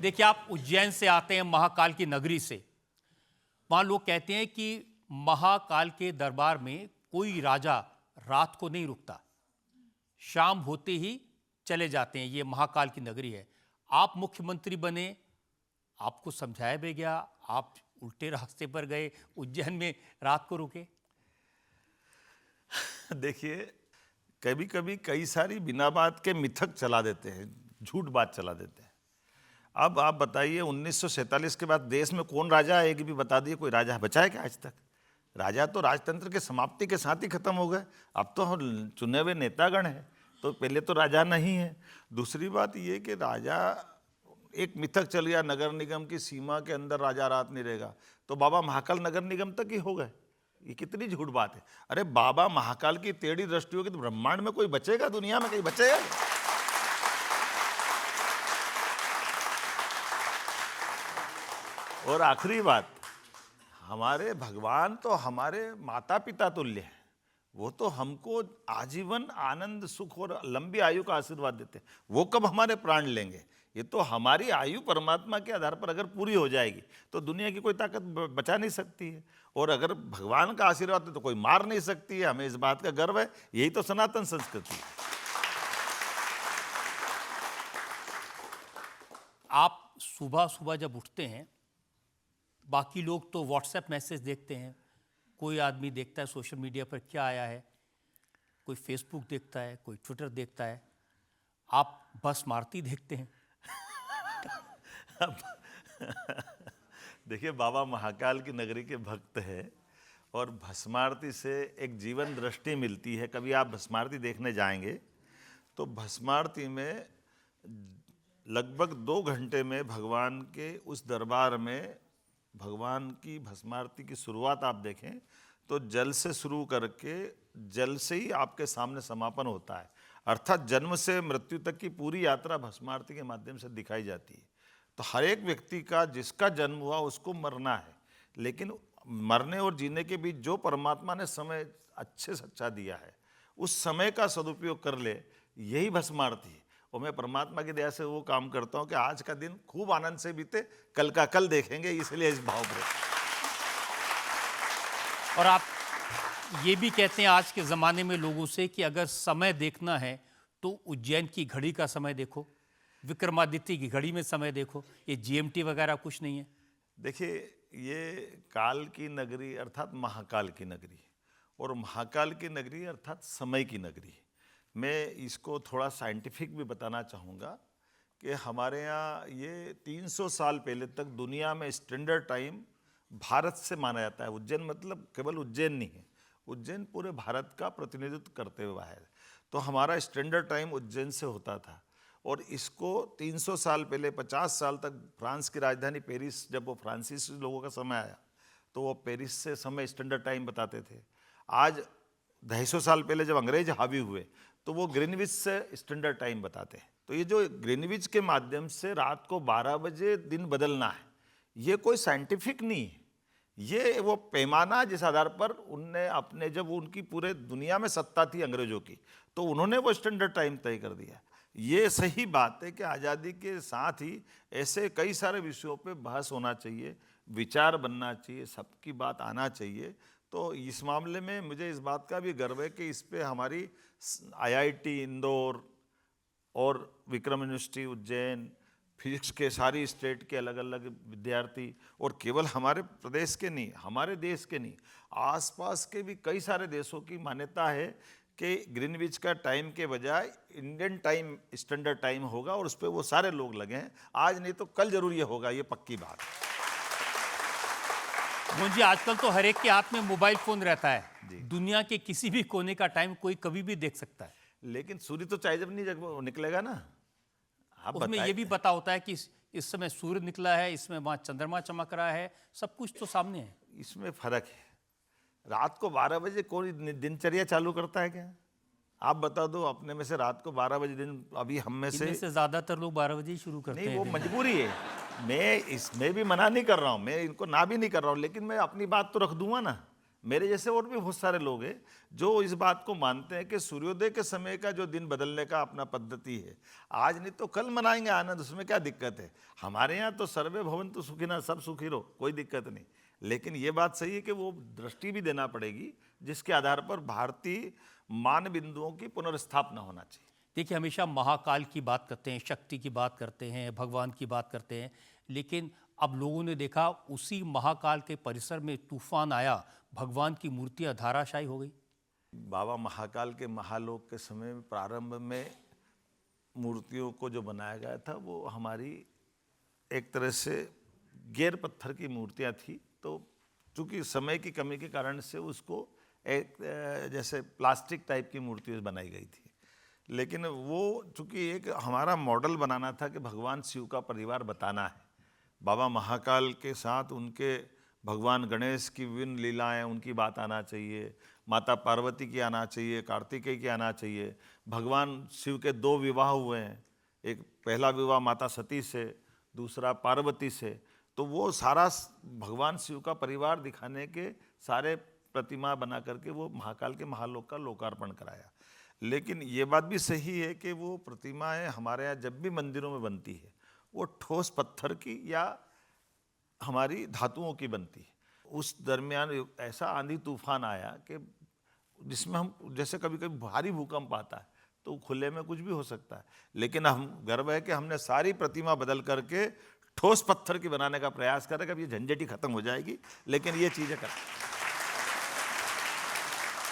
देखिए, आप उज्जैन से आते हैं, महाकाल की नगरी से। वहाँ लोग कहते हैं कि महाकाल के दरबार में कोई राजा रात को नहीं रुकता, शाम होते ही चले जाते हैं। ये महाकाल की नगरी है। आप मुख्यमंत्री बने, आपको समझाया भी गया, आप उल्टे रास्ते पर गए, उज्जैन में रात को रुके। देखिए, कभी कभी कई सारी बिना बात के मिथक चला देते हैं, झूठ बात चला देते हैं। अब आप बताइए, 1947 के बाद देश में कौन राजा है, एक भी बता दिए। कोई राजा बचा है क्या आज तक? राजा तो राजतंत्र के समाप्ति के साथ ही खत्म हो गए। अब तो हम चुने हुए नेतागण हैं, तो पहले तो राजा नहीं है। दूसरी बात ये कि राजा, एक मिथक चल गया नगर निगम की सीमा के अंदर राजा रात नहीं रहेगा, तो बाबा महाकाल नगर निगम तक ही हो गए। ये कितनी झूठ बात है। अरे बाबा महाकाल की टेढ़ी दृष्टि होगी तो ब्रह्मांड में कोई बचेगा? दुनिया में कहीं बचेगा? और आखिरी बात, हमारे भगवान तो हमारे माता पिता तुल्य हैं। वो तो हमको आजीवन आनंद, सुख और लंबी आयु का आशीर्वाद देते हैं। वो कब हमारे प्राण लेंगे? ये तो हमारी आयु परमात्मा के आधार पर अगर पूरी हो जाएगी तो दुनिया की कोई ताकत बचा नहीं सकती है। और अगर भगवान का आशीर्वाद है तो कोई मार नहीं सकती है। हमें इस बात का गर्व है। यही तो सनातन संस्कृति है। आप सुबह सुबह जब उठते हैं, बाकी लोग तो व्हाट्सएप मैसेज देखते हैं, कोई आदमी देखता है सोशल मीडिया पर क्या आया है, कोई फेसबुक देखता है, कोई ट्विटर देखता है, आप बस मारती देखते हैं। देखिए, बाबा महाकाल की नगरी के भक्त हैं और भस्मारती से एक जीवन दृष्टि मिलती है। कभी आप भस्मारती देखने जाएंगे तो भस्मारती में लगभग 2 घंटे में भगवान के उस दरबार में भगवान की भस्मारती की शुरुआत आप देखें तो जल से शुरू करके जल से ही आपके सामने समापन होता है। अर्थात जन्म से मृत्यु तक की पूरी यात्रा भस्मारती के माध्यम से दिखाई जाती है। तो हर एक व्यक्ति का, जिसका जन्म हुआ, उसको मरना है, लेकिन मरने और जीने के बीच जो परमात्मा ने समय अच्छे से अच्छा दिया है, उस समय का सदुपयोग कर ले, यही भस्मारती है। और मैं परमात्मा की दया से वो काम करता हूँ कि आज का दिन खूब आनंद से बीते, कल का कल देखेंगे, इसलिए इस भाव में। और आप ये भी कहते हैं आज के ज़माने में लोगों से कि अगर समय देखना है तो उज्जैन की घड़ी का समय देखो, विक्रमादित्य की घड़ी में समय देखो, ये जीएमटी वगैरह कुछ नहीं है। देखिए, ये काल की नगरी अर्थात महाकाल की नगरी, और महाकाल की नगरी अर्थात समय की नगरी। मैं इसको थोड़ा साइंटिफिक भी बताना चाहूँगा कि हमारे यहाँ ये 300 साल पहले तक दुनिया में स्टैंडर्ड टाइम भारत से माना जाता है। उज्जैन मतलब केवल उज्जैन नहीं है, उज्जैन पूरे भारत का प्रतिनिधित्व करते हुए है। तो हमारा स्टैंडर्ड टाइम उज्जैन से होता था। और इसको 300 साल पहले, 50 साल तक फ्रांस की राजधानी पेरिस, जब वो फ्रांसीसी लोगों का समय आया तो वो पेरिस से समय स्टैंडर्ड टाइम बताते थे। आज 250 साल पहले जब अंग्रेज हावी हुए तो वो ग्रीनविच से स्टैंडर्ड टाइम बताते हैं। तो ये जो ग्रीनविच के माध्यम से रात को 12 बजे दिन बदलना है, ये कोई साइंटिफिक नहीं है। ये वो पैमाना जिस आधार पर उनने अपने, जब उनकी पूरे दुनिया में सत्ता थी अंग्रेजों की, तो उन्होंने वो स्टैंडर्ड टाइम तय कर दिया। ये सही बात है कि आज़ादी के साथ ही ऐसे कई सारे विषयों पे बहस होना चाहिए, विचार बनना चाहिए, सबकी बात आना चाहिए। तो इस मामले में मुझे इस बात का भी गर्व है कि इस पे हमारी आईआईटी इंदौर और विक्रम यूनिवर्सिटी उज्जैन, फिजिक्स के सारी स्टेट के अलग अलग विद्यार्थी, और केवल हमारे प्रदेश के नहीं, हमारे देश के नहीं, आसपास के भी कई सारे देशों की मान्यता है कि ग्रीनविच का टाइम के बजाय इंडियन टाइम स्टैंडर्ड टाइम होगा, और उस पर वो सारे लोग लगे हैं। आज नहीं तो कल जरूर ये होगा, ये पक्की बात है। जी, आजकल तो हर एक के हाथ में मोबाइल फोन रहता है। दुनिया के किसी भी कोने का टाइम कोई कभी भी देख सकता है। लेकिन सूर्य तो चाहे जब नहीं निकलेगा ना। आप उसमें ये भी पता होता है कि इस समय सूर्य निकला है, इसमें वहाँ चंद्रमा चमक रहा है, सब कुछ तो सामने है। इसमें फर्क है। रात को 12 बजे कोई दिनचर्या चालू करता है क्या? आप बता दो अपने में से रात को 12 बजे दिन, अभी हम में से ज़्यादातर लोग 12 बजे ही शुरू करते हैं। नहीं, वो मजबूरी है। मैं इसमें भी मना नहीं कर रहा हूँ, मैं इनको ना भी नहीं कर रहा हूँ, लेकिन मैं अपनी बात तो रख दूंगा ना। मेरे जैसे और भी बहुत सारे लोग हैं जो इस बात को मानते हैं कि सूर्योदय के समय का जो दिन बदलने का अपना पद्धति है, आज नहीं तो कल मनाएंगे आनंद, उसमें क्या दिक्कत है। हमारे यहाँ तो सर्वे भवन्तु सुखिनः, सब सुखी रहो, कोई दिक्कत नहीं। लेकिन ये बात सही है कि वो दृष्टि भी देना पड़ेगी जिसके आधार पर भारतीय मान बिंदुओं की पुनर्स्थापना होना चाहिए। देखिए, हमेशा महाकाल की बात करते हैं, शक्ति की बात करते हैं, भगवान की बात करते हैं, लेकिन अब लोगों ने देखा उसी महाकाल के परिसर में तूफान आया, भगवान की मूर्तियां धाराशायी हो गई। बाबा महाकाल के महालोक के समय में प्रारंभ में मूर्तियों को जो बनाया गया था वो हमारी एक तरह से गैर पत्थर की मूर्तियां थी, तो चूंकि समय की कमी के कारण से उसको एक जैसे प्लास्टिक टाइप की मूर्ति बनाई गई थी। लेकिन वो चूंकि एक हमारा मॉडल बनाना था कि भगवान शिव का परिवार बताना है, बाबा महाकाल के साथ उनके भगवान गणेश की विभिन्न लीलाएं, उनकी बात आना चाहिए, माता पार्वती की आना चाहिए, कार्तिकेय की आना चाहिए। भगवान शिव के 2 विवाह हुए हैं, एक पहला विवाह माता सती से, दूसरा पार्वती से, तो वो सारा भगवान शिव का परिवार दिखाने के सारे प्रतिमा बना करके वो महाकाल के महालोक का लोकार्पण कराया। लेकिन ये बात भी सही है कि वो प्रतिमाएं हमारे यहाँ जब भी मंदिरों में बनती है वो ठोस पत्थर की या हमारी धातुओं की बनती है। उस दरमियान ऐसा आंधी तूफान आया कि जिसमें हम जैसे कभी कभी भारी भूकंप आता है तो खुले में कुछ भी हो सकता है, लेकिन हम गर्व है कि हमने सारी प्रतिमा बदल करके ठोस पत्थर की बनाने का प्रयास करें। कभी ये झंझट ही खत्म हो जाएगी, लेकिन ये चीज़ें कर